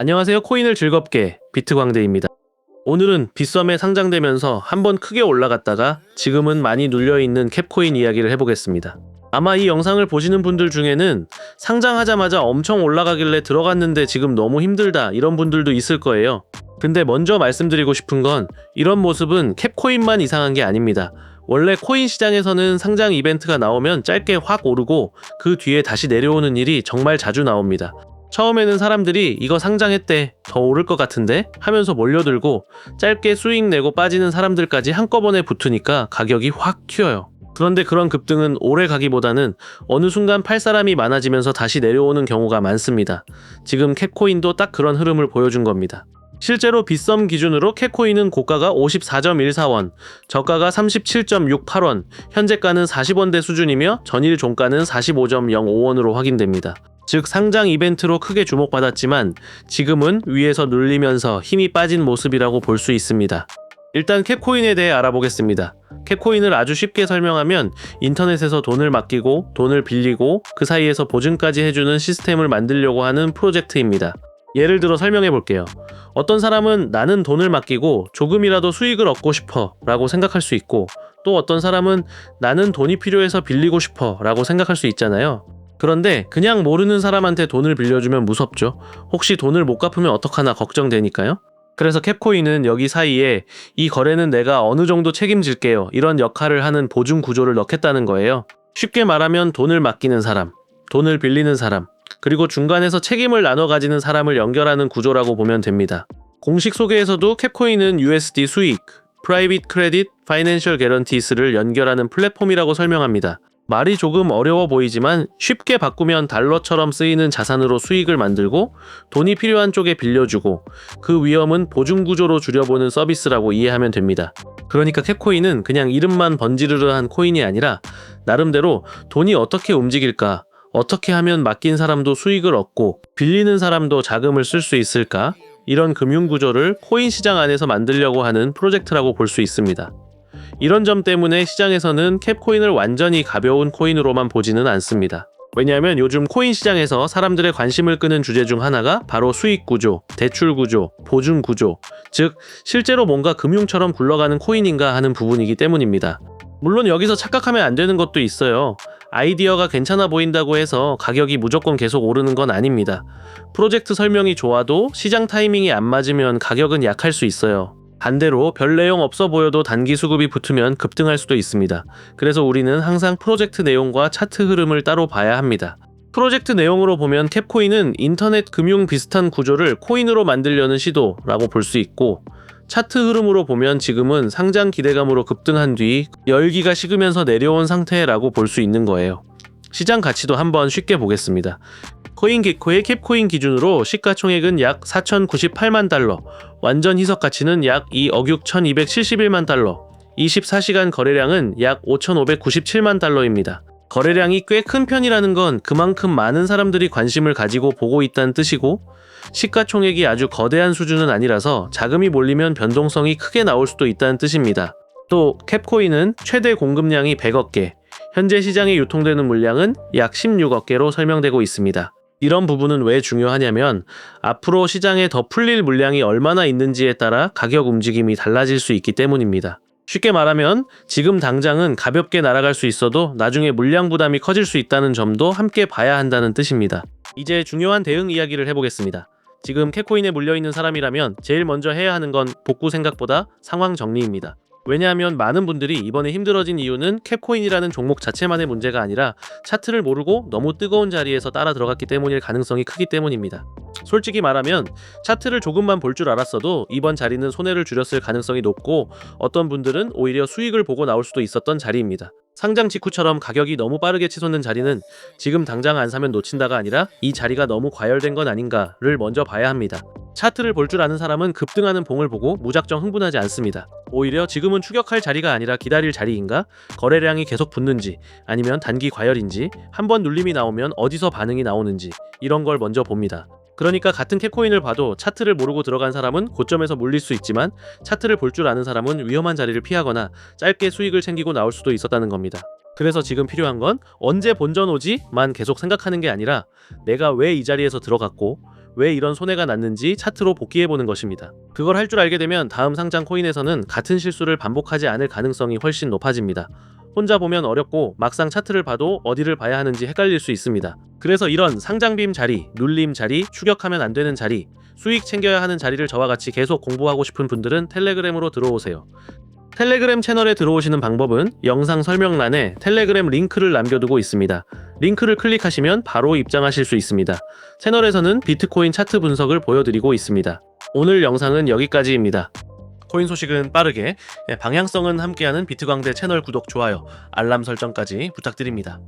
안녕하세요. 코인을 즐겁게 비트광대입니다. 오늘은 빗썸에 상장되면서 한번 크게 올라갔다가 지금은 많이 눌려있는 캡코인 이야기를 해보겠습니다. 아마 이 영상을 보시는 분들 중에는 상장하자마자 엄청 올라가길래 들어갔는데 지금 너무 힘들다 이런 분들도 있을 거예요. 근데 먼저 말씀드리고 싶은 건 이런 모습은 캡코인만 이상한 게 아닙니다. 원래 코인 시장에서는 상장 이벤트가 나오면 짧게 확 오르고 그 뒤에 다시 내려오는 일이 정말 자주 나옵니다. 처음에는 사람들이 이거 상장했대, 더 오를 것 같은데? 하면서 몰려들고 짧게 수익 내고 빠지는 사람들까지 한꺼번에 붙으니까 가격이 확 튀어요. 그런데 그런 급등은 오래 가기보다는 어느 순간 팔 사람이 많아지면서 다시 내려오는 경우가 많습니다. 지금 캡코인도 딱 그런 흐름을 보여준 겁니다. 실제로 빗썸 기준으로 캡코인은 고가가 54.14원, 저가가 37.68원, 현재가는 40원대 수준이며 전일 종가는 45.05원으로 확인됩니다. 즉 상장 이벤트로 크게 주목받았지만 지금은 위에서 눌리면서 힘이 빠진 모습이라고 볼 수 있습니다. 일단 캡코인에 대해 알아보겠습니다. 캡코인을 아주 쉽게 설명하면 인터넷에서 돈을 맡기고 돈을 빌리고 그 사이에서 보증까지 해주는 시스템을 만들려고 하는 프로젝트입니다. 예를 들어 설명해 볼게요. 어떤 사람은 나는 돈을 맡기고 조금이라도 수익을 얻고 싶어 라고 생각할 수 있고, 또 어떤 사람은 나는 돈이 필요해서 빌리고 싶어 라고 생각할 수 있잖아요. 그런데 그냥 모르는 사람한테 돈을 빌려주면 무섭죠. 혹시 돈을 못 갚으면 어떡하나 걱정되니까요. 그래서 캡코인은 여기 사이에 이 거래는 내가 어느 정도 책임질게요, 이런 역할을 하는 보증 구조를 넣겠다는 거예요. 쉽게 말하면 돈을 맡기는 사람, 돈을 빌리는 사람, 그리고 중간에서 책임을 나눠 가지는 사람을 연결하는 구조라고 보면 됩니다. 공식 소개에서도 캡코인은 USD 수익, Private Credit Financial Guarantees를 연결하는 플랫폼이라고 설명합니다. 말이 조금 어려워 보이지만 쉽게 바꾸면 달러처럼 쓰이는 자산으로 수익을 만들고 돈이 필요한 쪽에 빌려주고 그 위험은 보증구조로 줄여보는 서비스라고 이해하면 됩니다. 그러니까 캡코인은 그냥 이름만 번지르르한 코인이 아니라 나름대로 돈이 어떻게 움직일까, 어떻게 하면 맡긴 사람도 수익을 얻고 빌리는 사람도 자금을 쓸 수 있을까, 이런 금융구조를 코인 시장 안에서 만들려고 하는 프로젝트라고 볼 수 있습니다. 이런 점 때문에 시장에서는 캡코인을 완전히 가벼운 코인으로만 보지는 않습니다. 왜냐하면 요즘 코인 시장에서 사람들의 관심을 끄는 주제 중 하나가 바로 수익 구조, 대출 구조, 보증 구조, 즉 실제로 뭔가 금융처럼 굴러가는 코인인가 하는 부분이기 때문입니다. 물론 여기서 착각하면 안 되는 것도 있어요. 아이디어가 괜찮아 보인다고 해서 가격이 무조건 계속 오르는 건 아닙니다. 프로젝트 설명이 좋아도 시장 타이밍이 안 맞으면 가격은 약할 수 있어요. 반대로 별 내용 없어 보여도 단기 수급이 붙으면 급등할 수도 있습니다. 그래서 우리는 항상 프로젝트 내용과 차트 흐름을 따로 봐야 합니다. 프로젝트 내용으로 보면 캡코인은 인터넷 금융 비슷한 구조를 코인으로 만들려는 시도라고 볼 수 있고, 차트 흐름으로 보면 지금은 상장 기대감으로 급등한 뒤 열기가 식으면서 내려온 상태라고 볼 수 있는 거예요. 시장 가치도 한번 쉽게 보겠습니다. 코인게코의 캡코인 기준으로 시가총액은 약 4,098만 달러, 완전 희석 가치는 약 2억 6,271만 달러, 24시간 거래량은 약 5,597만 달러입니다. 거래량이 꽤 큰 편이라는 건 그만큼 많은 사람들이 관심을 가지고 보고 있다는 뜻이고, 시가총액이 아주 거대한 수준은 아니라서 자금이 몰리면 변동성이 크게 나올 수도 있다는 뜻입니다. 또 캡코인은 최대 공급량이 100억 개, 현재 시장에 유통되는 물량은 약 16억 개로 설명되고 있습니다. 이런 부분은 왜 중요하냐면 앞으로 시장에 더 풀릴 물량이 얼마나 있는지에 따라 가격 움직임이 달라질 수 있기 때문입니다. 쉽게 말하면 지금 당장은 가볍게 날아갈 수 있어도 나중에 물량 부담이 커질 수 있다는 점도 함께 봐야 한다는 뜻입니다. 이제 중요한 대응 이야기를 해보겠습니다. 지금 캡코인에 물려있는 사람이라면 제일 먼저 해야 하는 건 복구 생각보다 상황 정리입니다. 왜냐하면 많은 분들이 이번에 힘들어진 이유는 캡코인이라는 종목 자체만의 문제가 아니라 차트를 모르고 너무 뜨거운 자리에서 따라 들어갔기 때문일 가능성이 크기 때문입니다. 솔직히 말하면 차트를 조금만 볼 줄 알았어도 이번 자리는 손해를 줄였을 가능성이 높고, 어떤 분들은 오히려 수익을 보고 나올 수도 있었던 자리입니다. 상장 직후처럼 가격이 너무 빠르게 치솟는 자리는 지금 당장 안 사면 놓친다가 아니라 이 자리가 너무 과열된 건 아닌가를 먼저 봐야 합니다. 차트를 볼 줄 아는 사람은 급등하는 봉을 보고 무작정 흥분하지 않습니다. 오히려 지금은 추격할 자리가 아니라 기다릴 자리인가? 거래량이 계속 붙는지, 아니면 단기 과열인지, 한번 눌림이 나오면 어디서 반응이 나오는지, 이런 걸 먼저 봅니다. 그러니까 같은 캡코인을 봐도 차트를 모르고 들어간 사람은 고점에서 물릴 수 있지만 차트를 볼 줄 아는 사람은 위험한 자리를 피하거나 짧게 수익을 챙기고 나올 수도 있었다는 겁니다. 그래서 지금 필요한 건 언제 본전 오지?만 계속 생각하는 게 아니라 내가 왜 이 자리에서 들어갔고 왜 이런 손해가 났는지 차트로 복귀해보는 것입니다. 그걸 할 줄 알게 되면 다음 상장 코인에서는 같은 실수를 반복하지 않을 가능성이 훨씬 높아집니다. 혼자 보면 어렵고 막상 차트를 봐도 어디를 봐야 하는지 헷갈릴 수 있습니다. 그래서 이런 상장빔 자리, 눌림 자리, 추격하면 안 되는 자리, 수익 챙겨야 하는 자리를 저와 같이 계속 공부하고 싶은 분들은 텔레그램으로 들어오세요. 텔레그램 채널에 들어오시는 방법은 영상 설명란에 텔레그램 링크를 남겨두고 있습니다. 링크를 클릭하시면 바로 입장하실 수 있습니다. 채널에서는 비트코인 차트 분석을 보여드리고 있습니다. 오늘 영상은 여기까지입니다. 코인 소식은 빠르게, 방향성은 함께하는 비트광대 채널 구독, 좋아요, 알람 설정까지 부탁드립니다.